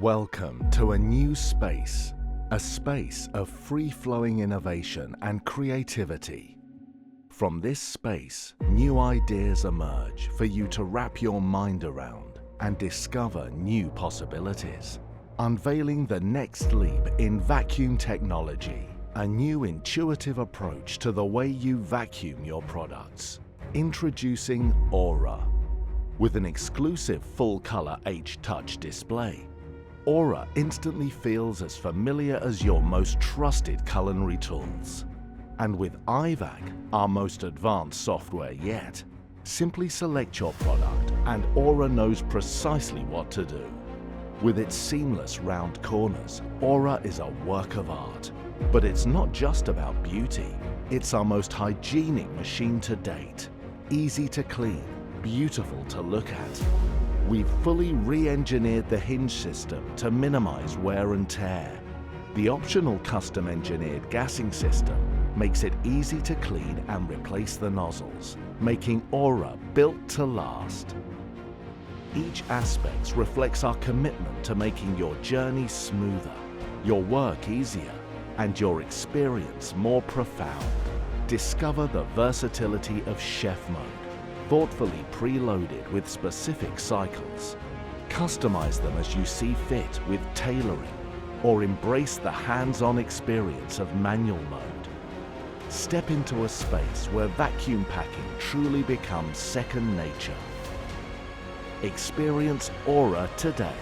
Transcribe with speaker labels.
Speaker 1: Welcome to a new space, a space of free-flowing innovation and creativity. From this space, new ideas emerge for you to wrap your mind around and discover new possibilities. Unveiling the next leap in vacuum technology, a new intuitive approach to the way you vacuum your products. Introducing Aura. With an exclusive full-color H-touch display, Aura instantly feels as familiar as your most trusted culinary tools. And with I-vac, our most advanced software yet, simply select your product and Aura knows precisely what to do. With its seamless round corners, Aura is a work of art. But it's not just about beauty, it's our most hygienic machine to date. Easy to clean, beautiful to look at. We've fully re-engineered the hinge system to minimize wear and tear. The optional custom-engineered gassing system makes it easy to clean and replace the nozzles, making Aura built to last. Each aspect reflects our commitment to making your journey smoother, your work easier, and your experience more profound. Discover the versatility of Chef Mode, thoughtfully preloaded with specific cycles. Customize them as you see fit with tailoring, or embrace the hands-on experience of manual mode. Step into a space where vacuum packing truly becomes second nature. Experience Aura today.